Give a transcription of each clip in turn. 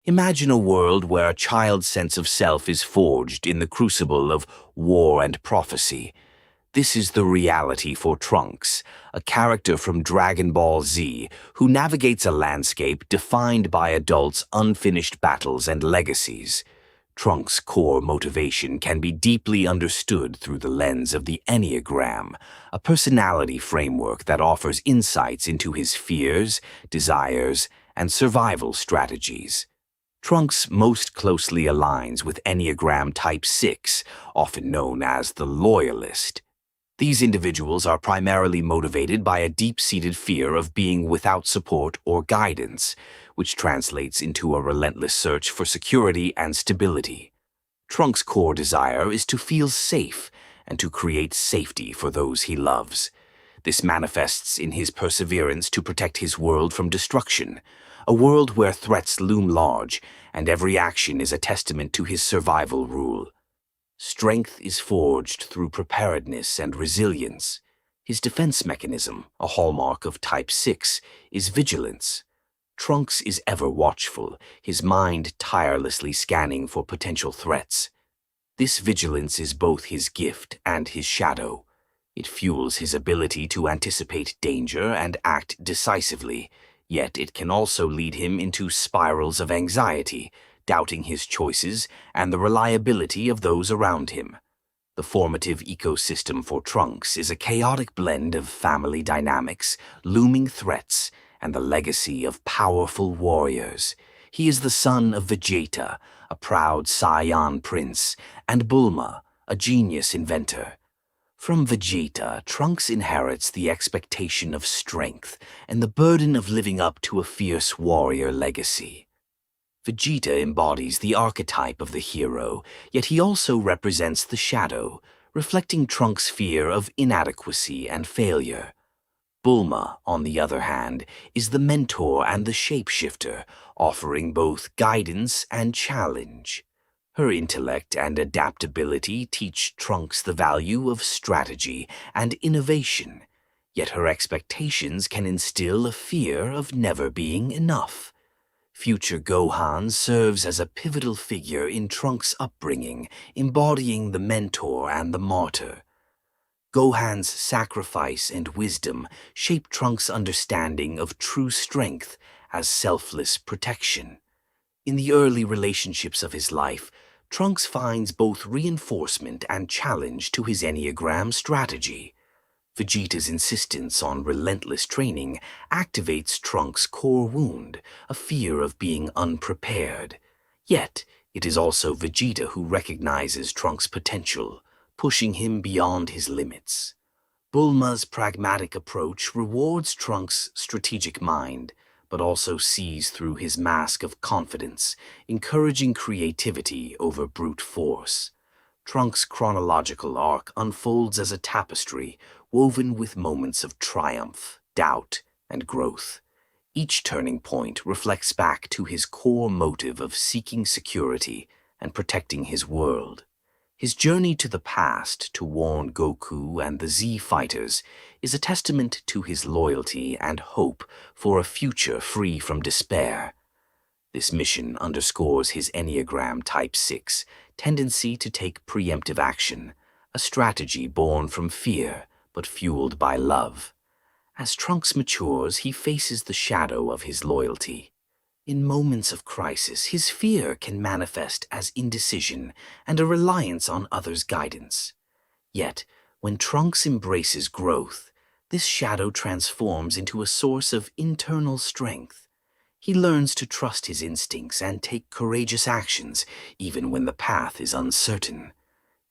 Imagine a world where a child's sense of self is forged in the crucible of war and prophecy. This is the reality for Trunks, a character from Dragon Ball Z who navigates a landscape defined by adults' unfinished battles and legacies. Trunks' core motivation can be deeply understood through the lens of the Enneagram, a personality framework that offers insights into his fears, desires, and survival strategies. Trunks most closely aligns with Enneagram Type 6, often known as the Loyalist. These individuals are primarily motivated by a deep-seated fear of being without support or guidance, which translates into a relentless search for security and stability. Trunks' core desire is to feel safe and to create safety for those he loves. This manifests in his perseverance to protect his world from destruction, a world where threats loom large and every action is a testament to his survival rule. Strength is forged through preparedness and resilience. His defense mechanism, a hallmark of Type 6, is vigilance. Trunks is ever watchful, his mind tirelessly scanning for potential threats. This vigilance is both his gift and his shadow. It fuels his ability to anticipate danger and act decisively, yet it can also lead him into spirals of anxiety, doubting his choices and the reliability of those around him. The formative ecosystem for Trunks is a chaotic blend of family dynamics, looming threats, and the legacy of powerful warriors. He is the son of Vegeta, a proud Saiyan prince, and Bulma, a genius inventor. From Vegeta, Trunks inherits the expectation of strength and the burden of living up to a fierce warrior legacy. Vegeta embodies the archetype of the hero, yet he also represents the shadow, reflecting Trunks' fear of inadequacy and failure. Bulma, on the other hand, is the mentor and the shapeshifter, offering both guidance and challenge. Her intellect and adaptability teach Trunks the value of strategy and innovation, yet her expectations can instill a fear of never being enough. Future Gohan serves as a pivotal figure in Trunks' upbringing, embodying the mentor and the martyr. Gohan's sacrifice and wisdom shape Trunks' understanding of true strength as selfless protection. In the early relationships of his life, Trunks finds both reinforcement and challenge to his Enneagram strategy. Vegeta's insistence on relentless training activates Trunks' core wound, a fear of being unprepared. Yet, it is also Vegeta who recognizes Trunks' potential, pushing him beyond his limits. Bulma's pragmatic approach rewards Trunks' strategic mind, but also sees through his mask of confidence, encouraging creativity over brute force. Trunks' chronological arc unfolds as a tapestry woven with moments of triumph, doubt, and growth. Each turning point reflects back to his core motive of seeking security and protecting his world. His journey to the past to warn Goku and the Z fighters is a testament to his loyalty and hope for a future free from despair. This mission underscores his Enneagram Type 6 tendency to take preemptive action, a strategy born from fear but fueled by love. As Trunks matures, he faces the shadow of his loyalty. In moments of crisis, his fear can manifest as indecision and a reliance on others' guidance. Yet, when Trunks embraces growth, this shadow transforms into a source of internal strength. He learns to trust his instincts and take courageous actions, even when the path is uncertain.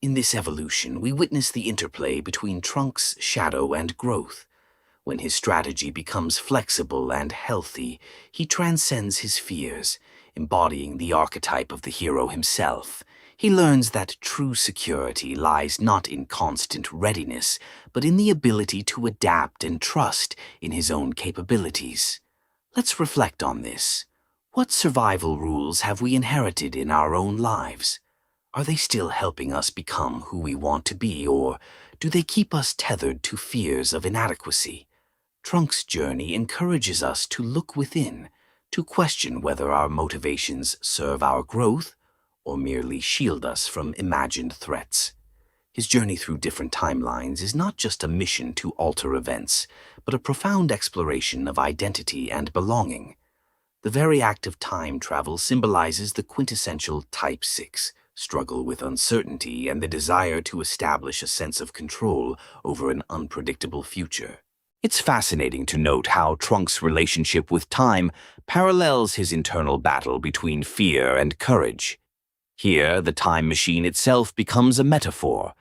In this evolution, we witness the interplay between Trunks' shadow and growth. When his strategy becomes flexible and healthy, he transcends his fears, embodying the archetype of the hero himself. He learns that true security lies not in constant readiness, but in the ability to adapt and trust in his own capabilities. Let's reflect on this. What survival rules have we inherited in our own lives? Are they still helping us become who we want to be, or do they keep us tethered to fears of inadequacy? Trunks' journey encourages us to look within, to question whether our motivations serve our growth or merely shield us from imagined threats. His journey through different timelines is not just a mission to alter events, but a profound exploration of identity and belonging. The very act of time travel symbolizes the quintessential Type 6 struggle with uncertainty and the desire to establish a sense of control over an unpredictable future. It's fascinating to note how Trunks' relationship with time parallels his internal battle between fear and courage. Here, the time machine itself becomes a metaphor,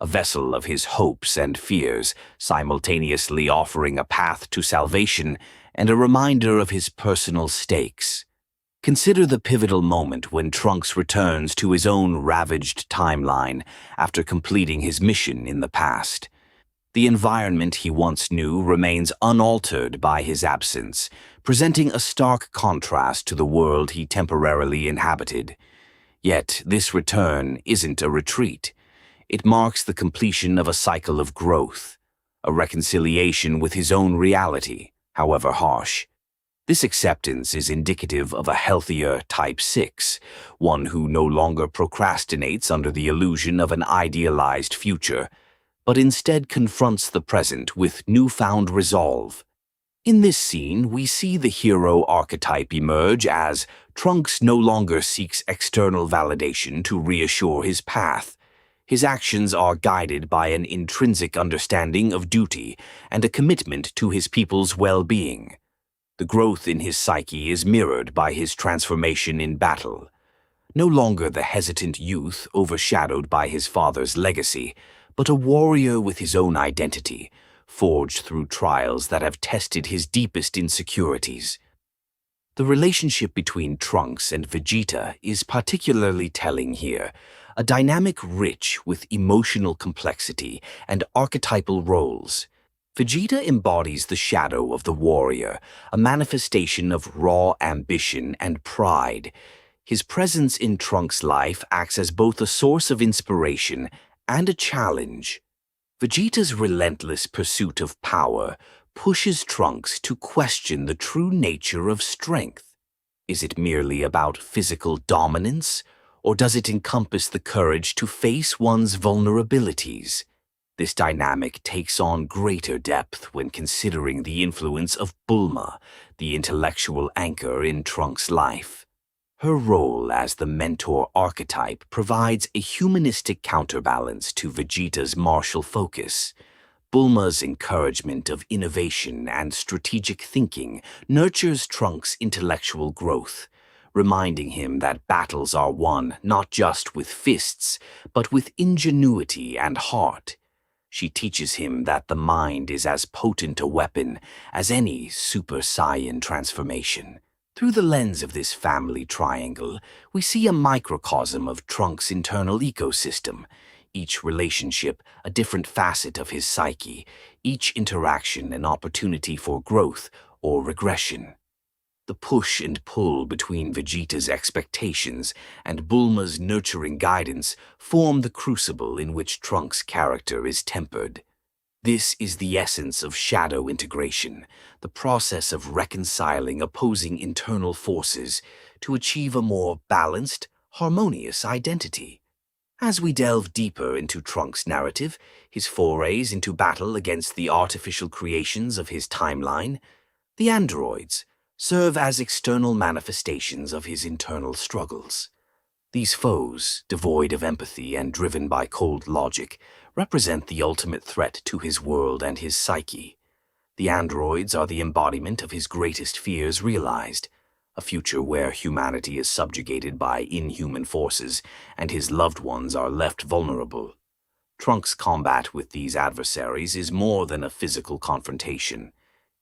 a vessel of his hopes and fears, simultaneously offering a path to salvation and a reminder of his personal stakes. Consider the pivotal moment when Trunks returns to his own ravaged timeline after completing his mission in the past. The environment he once knew remains unaltered by his absence, presenting a stark contrast to the world he temporarily inhabited. Yet this return isn't a retreat. It marks the completion of a cycle of growth, a reconciliation with his own reality, however harsh. This acceptance is indicative of a healthier Type 6, one who no longer procrastinates under the illusion of an idealized future, but instead confronts the present with newfound resolve. In this scene, we see the hero archetype emerge as Trunks no longer seeks external validation to reassure his path. His actions are guided by an intrinsic understanding of duty and a commitment to his people's well-being. The growth in his psyche is mirrored by his transformation in battle. No longer the hesitant youth overshadowed by his father's legacy, but a warrior with his own identity, forged through trials that have tested his deepest insecurities. The relationship between Trunks and Vegeta is particularly telling here, a dynamic rich with emotional complexity and archetypal roles. Vegeta embodies the shadow of the warrior, a manifestation of raw ambition and pride. His presence in Trunks' life acts as both a source of inspiration and a challenge. Vegeta's relentless pursuit of power pushes Trunks to question the true nature of strength. Is it merely about physical dominance, or does it encompass the courage to face one's vulnerabilities? This dynamic takes on greater depth when considering the influence of Bulma, the intellectual anchor in Trunks' life. Her role as the mentor archetype provides a humanistic counterbalance to Vegeta's martial focus. Bulma's encouragement of innovation and strategic thinking nurtures Trunks' intellectual growth, reminding him that battles are won not just with fists, but with ingenuity and heart. She teaches him that the mind is as potent a weapon as any Super Saiyan transformation. Through the lens of this family triangle, we see a microcosm of Trunks' internal ecosystem, each relationship a different facet of his psyche, each interaction an opportunity for growth or regression. The push and pull between Vegeta's expectations and Bulma's nurturing guidance form the crucible in which Trunks' character is tempered. This is the essence of shadow integration, the process of reconciling opposing internal forces to achieve a more balanced, harmonious identity. As we delve deeper into Trunks' narrative, his forays into battle against the artificial creations of his timeline, the androids serve as external manifestations of his internal struggles. These foes, devoid of empathy and driven by cold logic, represent the ultimate threat to his world and his psyche. The androids are the embodiment of his greatest fears realized, a future where humanity is subjugated by inhuman forces and his loved ones are left vulnerable. Trunks' combat with these adversaries is more than a physical confrontation.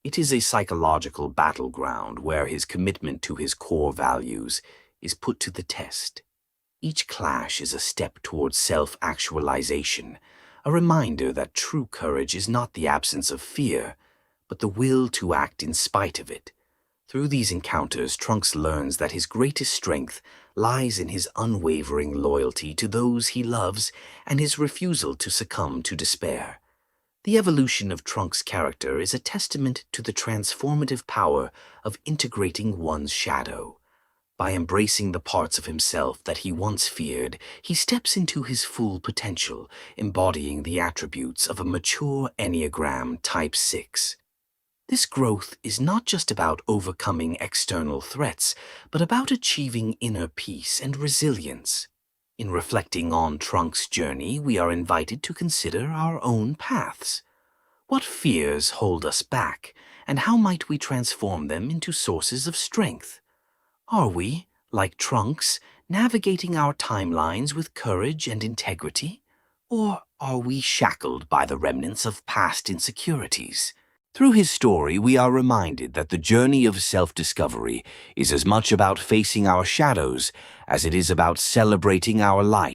It is a psychological battleground where his commitment to his core values is put to the test. Each clash is a step towards self-actualization, a reminder that true courage is not the absence of fear, but the will to act in spite of it. Through these encounters, Trunks learns that his greatest strength lies in his unwavering loyalty to those he loves and his refusal to succumb to despair. The evolution of Trunks' character is a testament to the transformative power of integrating one's shadow. By embracing the parts of himself that he once feared, he steps into his full potential, embodying the attributes of a mature Enneagram Type 6. This growth is not just about overcoming external threats, but about achieving inner peace and resilience. In reflecting on Trunks' journey, we are invited to consider our own paths. What fears hold us back, and how might we transform them into sources of strength? Are we, like Trunks, navigating our timelines with courage and integrity? Or are we shackled by the remnants of past insecurities? Through his story, we are reminded that the journey of self-discovery is as much about facing our shadows as it is about celebrating our light.